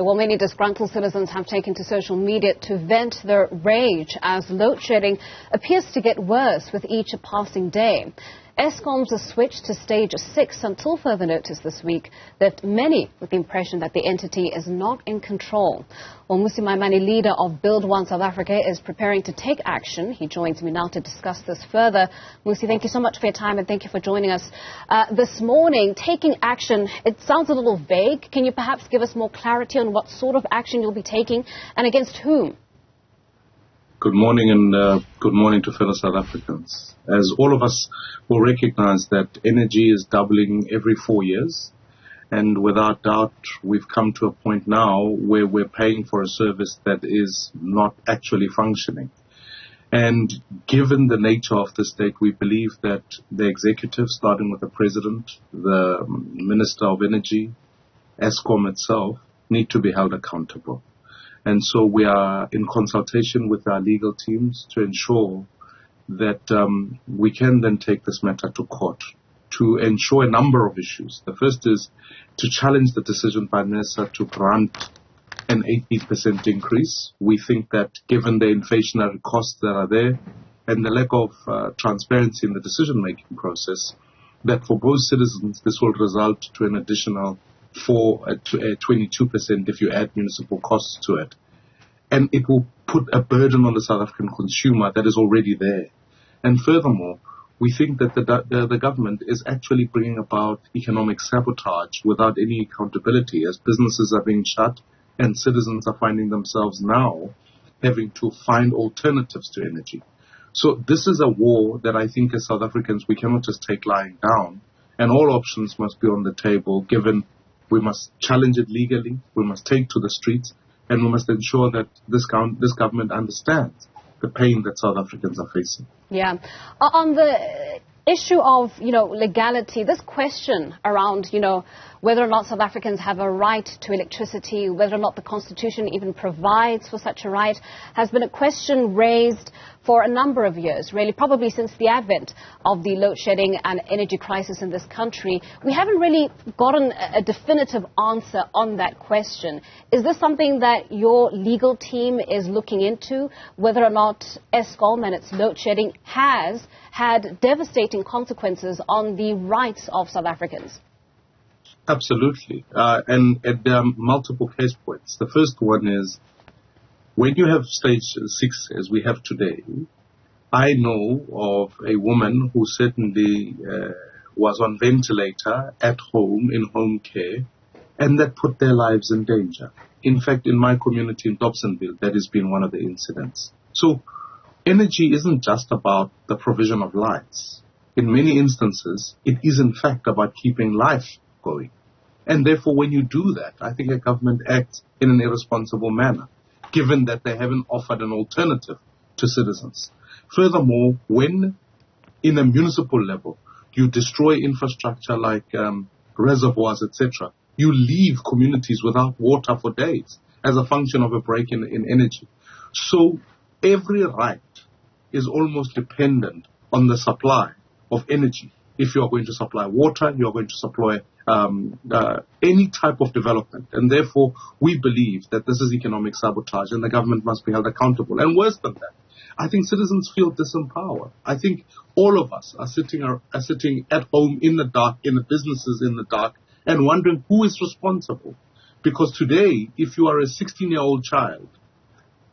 Well, many disgruntled citizens have taken to social media to vent their rage as load shedding appears to get worse with each passing day. Eskom's switch to stage 6 until further notice this week left many with the impression that the entity is not in control. Well, Musi Maimane, leader of Build One South Africa, is preparing to take action. He joins me now to discuss this further. Musi, thank you so much for your time and thank you for joining us this morning. Taking action, it sounds a little vague. Can you perhaps give us more clarity on what sort of action you'll be taking and against whom? Good morning and good morning to fellow South Africans. As all of us will recognize that energy is doubling every 4 years, and without doubt we've come to a point now where we're paying for a service that is not actually functioning. And given the nature of the state, we believe that the executive, starting with the President, the Minister of Energy, Eskom itself, need to be held accountable. And so we are in consultation with our legal teams to ensure that we can then take this matter to court to ensure a number of issues. The first is to challenge the decision by NERSA to grant an 18% increase. We think that given the inflationary costs that are there and the lack of transparency in the decision-making process, that for both citizens this will result to an additional 22% if you add municipal costs to it. And it will put a burden on the South African consumer that is already there. And furthermore, we think that the government is actually bringing about economic sabotage without any accountability, as businesses are being shut and citizens are finding themselves now having to find alternatives to energy. So this is a war that I think as South Africans we cannot just take lying down, and all options must be on the table, given we must challenge it legally, we must take to the streets, and we must ensure that this government understands the pain that South Africans are facing. Yeah. On the issue of, legality, this question around, whether or not South Africans have a right to electricity, whether or not the Constitution even provides for such a right, has been a question raised for a number of years, really, probably since the advent of the load shedding and energy crisis in this country. We haven't really gotten a definitive answer on that question. Is this something that your legal team is looking into, whether or not Eskom and its load shedding has had devastating consequences on the rights of South Africans? Absolutely. And there are multiple case points. The first one is, when you have stage 6, as we have today, I know of a woman who certainly was on ventilator at home, in home care, and that put their lives in danger. In fact, in my community in Dobsonville, that has been one of the incidents. So energy isn't just about the provision of lights. In many instances, it is in fact about keeping life going. And therefore, when you do that, I think a government acts in an irresponsible manner, given that they haven't offered an alternative to citizens. Furthermore, when in a municipal level you destroy infrastructure like reservoirs, etc., you leave communities without water for days as a function of a break in energy. So every right is almost dependent on the supply of energy. If you are going to supply water, you are going to supply any type of development. And therefore, we believe that this is economic sabotage and the government must be held accountable. And worse than that, I think citizens feel disempowered. I think all of us are sitting at home in the dark, in the businesses in the dark, and wondering who is responsible. Because today, if you are a 16-year-old child,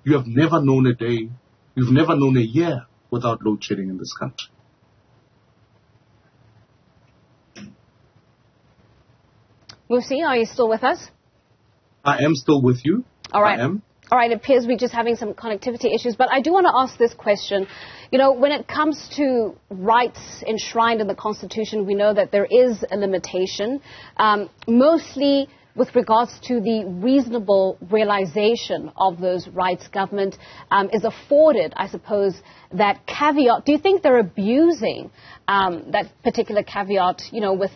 you have never known a day, you've never known a year without load shedding in this country. Musi, are you still with us? I am still with you. All right. I am. All right, it appears we're just having some connectivity issues, but I do want to ask this question. When it comes to rights enshrined in the Constitution, we know that there is a limitation, mostly with regards to the reasonable realization of those rights. Government is afforded, I suppose, that caveat. Do you think they're abusing that particular caveat, with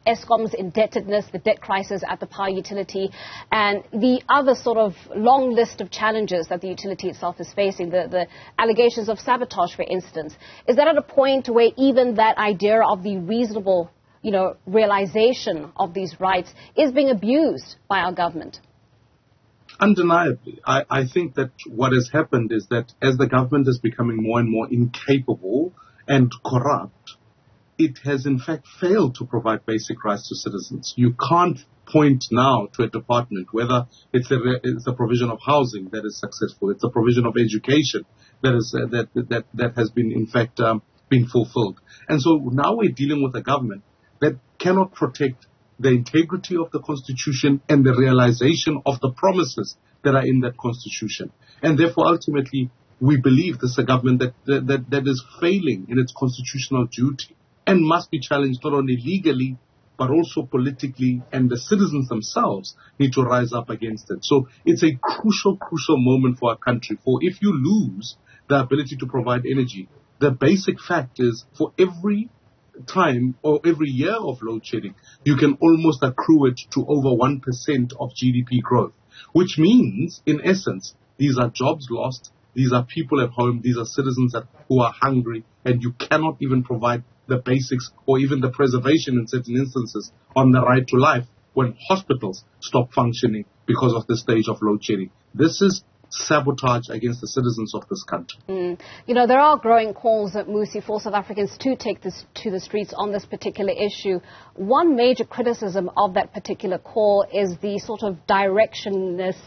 Eskom's indebtedness, the debt crisis at the power utility, and the other sort of long list of challenges that the utility itself is facing, the allegations of sabotage, for instance? Is that at a point where even that idea of the reasonable, realization of these rights is being abused by our government? Undeniably. I think that what has happened is that as the government is becoming more and more incapable and corrupt, it has in fact failed to provide basic rights to citizens. You can't point now to a department, whether it's the provision of housing that is successful, it's the provision of education that has been in fact been fulfilled. And so now we're dealing with a government that cannot protect the integrity of the Constitution and the realization of the promises that are in that Constitution. And therefore, ultimately, we believe this is a government that is failing in its constitutional duty and must be challenged not only legally, but also politically, and the citizens themselves need to rise up against it. So it's a crucial moment for our country. For if you lose the ability to provide energy, the basic fact is for every time or every year of load shedding, you can almost accrue it to over 1% of GDP growth, which means, in essence, these are jobs lost, these are people at home, these are citizens who are hungry, and you cannot even provide the basics or even the preservation in certain instances on the right to life when hospitals stop functioning because of the stage of load shedding. This is sabotage against the citizens of this country. You know, there are growing calls at Musi for South Africans to take this to the streets on this particular issue. One major criticism of that particular call is the sort of directionlessness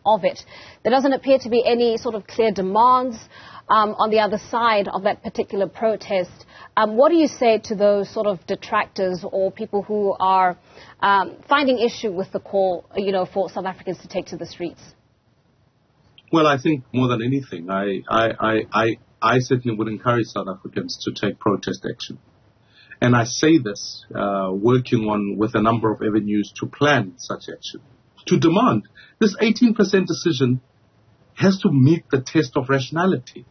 of it. There doesn't appear to be any sort of clear demands on the other side of that particular protest. What do you say to those sort of detractors or people who are finding issue with the call, you know, for South Africans to take to the streets? Well, I think more than anything, I certainly would encourage South Africans to take protest action. And I say this working on with a number of avenues to plan such action, to demand this 18% decision has to meet the test of rationality.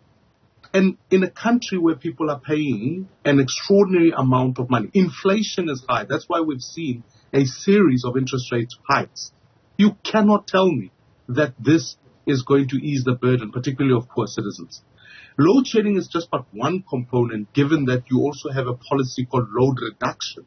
And in a country where people are paying an extraordinary amount of money, inflation is high. That's why we've seen a series of interest rate hikes. You cannot tell me that this is going to ease the burden, particularly of poor citizens. Load shedding is just but one component, given that you also have a policy called load reduction,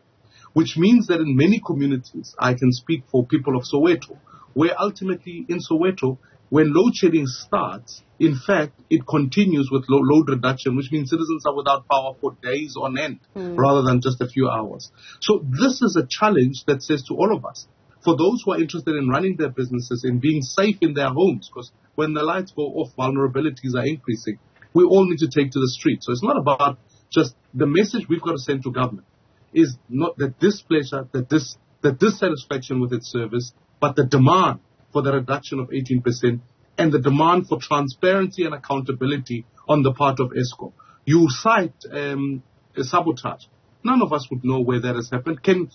which means that in many communities, I can speak for people of Soweto, where ultimately in Soweto, when load shedding starts, in fact, it continues with load reduction, which means citizens are without power for days on end, rather than just a few hours. So this is a challenge that says to all of us, for those who are interested in running their businesses, in being safe in their homes, because when the lights go off, vulnerabilities are increasing. We all need to take to the street. So it's not about just the message we've got to send to government is not the displeasure, the dissatisfaction with its service, but the demand for the reduction of 18% and the demand for transparency and accountability on the part of ESCOM. You cite sabotage. None of us would know where that has happened. Can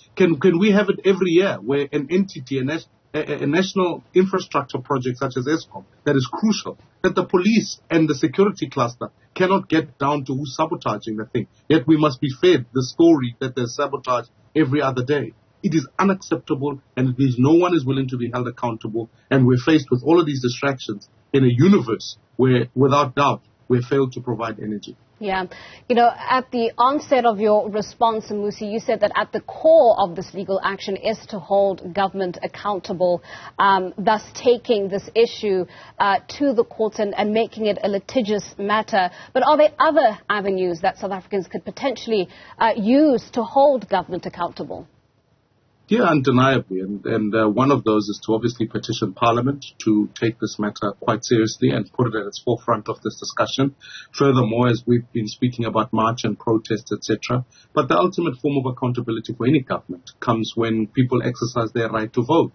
we have it every year where an entity, a national infrastructure project such as ESCOM that is crucial, that the police and the security cluster cannot get down to who's sabotaging the thing, yet we must be fed the story that there's sabotage every other day? It is unacceptable, and it means no one is willing to be held accountable, and we're faced with all of these distractions in a universe where, without doubt, we failed to provide energy. Yeah. You know, at the onset of your response, Musi, you said that at the core of this legal action is to hold government accountable, thus taking this issue to the courts and making it a litigious matter. But are there other avenues that South Africans could potentially use to hold government accountable? Yeah, undeniably. And one of those is to obviously petition Parliament to take this matter quite seriously and put it at its forefront of this discussion. Furthermore, as we've been speaking about march and protests, etc. But the ultimate form of accountability for any government comes when people exercise their right to vote.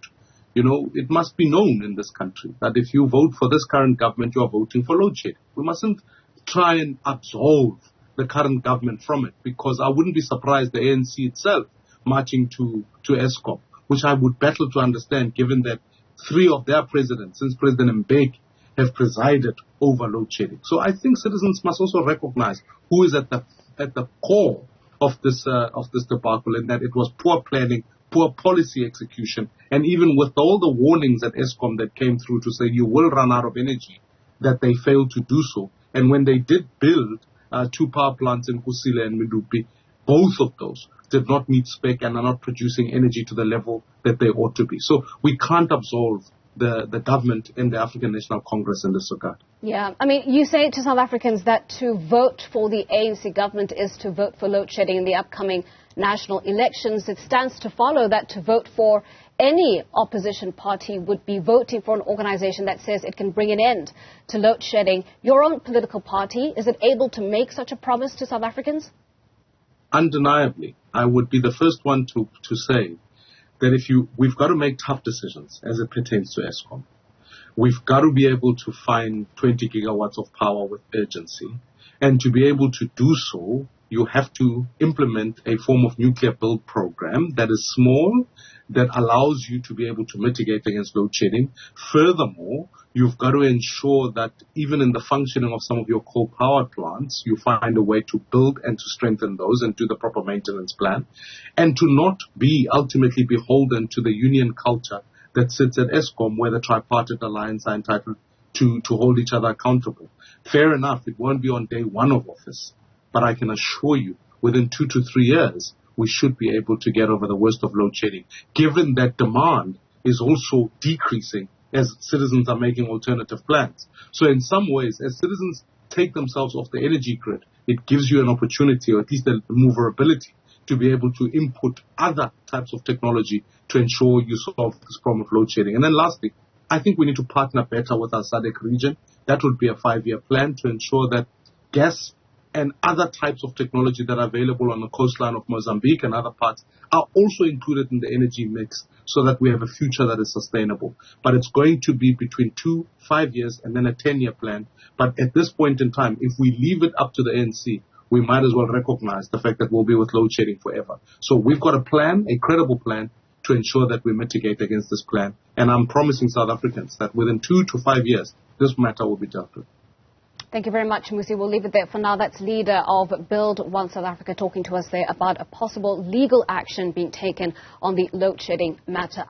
You know, it must be known in this country that if you vote for this current government, you are voting for load shedding. We mustn't try and absolve the current government from it, because I wouldn't be surprised the ANC itself marching to ESCOM, which I would battle to understand, given that 3 of their presidents, since President Mbeki, have presided over load shedding. So I think citizens must also recognize who is at the core of this debacle, and that it was poor planning, poor policy execution, and even with all the warnings at ESCOM that came through to say you will run out of energy, that they failed to do so. And when they did build 2 power plants in Kusile and Medupi, both of those did not meet spec and are not producing energy to the level that they ought to be. So we can't absolve the government and the African National Congress in this regard. Yeah, I mean, you say to South Africans that to vote for the ANC government is to vote for load shedding in the upcoming national elections. It stands to follow that to vote for any opposition party would be voting for an organization that says it can bring an end to load shedding. Your own political party, is it able to make such a promise to South Africans? Undeniably, I would be the first one to say that we've got to make tough decisions as it pertains to Eskom. We've got to be able to find 20 gigawatts of power with urgency. And to be able to do so, you have to implement a form of nuclear build program that is small, that allows you to be able to mitigate against load shedding. Furthermore, you've got to ensure that even in the functioning of some of your coal power plants, you find a way to build and to strengthen those and do the proper maintenance plan, and to not be ultimately beholden to the union culture that sits at Eskom, where the tripartite alliance are entitled to hold each other accountable. Fair enough, it won't be on day one of office, but I can assure you, within 2 to 3 years, we should be able to get over the worst of load shedding, given that demand is also decreasing as citizens are making alternative plans. So in some ways, as citizens take themselves off the energy grid, it gives you an opportunity, or at least a maneuverability, to be able to input other types of technology to ensure you solve this problem of load shedding. And then lastly, I think we need to partner better with our SADC region. That would be a 5-year plan to ensure that gas and other types of technology that are available on the coastline of Mozambique and other parts are also included in the energy mix, so that we have a future that is sustainable. But it's going to be between 5 years and then a 10-year plan. But at this point in time, if we leave it up to the ANC, we might as well recognize the fact that we'll be with load shedding forever. So we've got a plan, a credible plan, to ensure that we mitigate against this plan. And I'm promising South Africans that within 2 to 5 years, this matter will be dealt with. Thank you very much, Musi. We'll leave it there for now. That's leader of Build One South Africa talking to us there about a possible legal action being taken on the load shedding matter.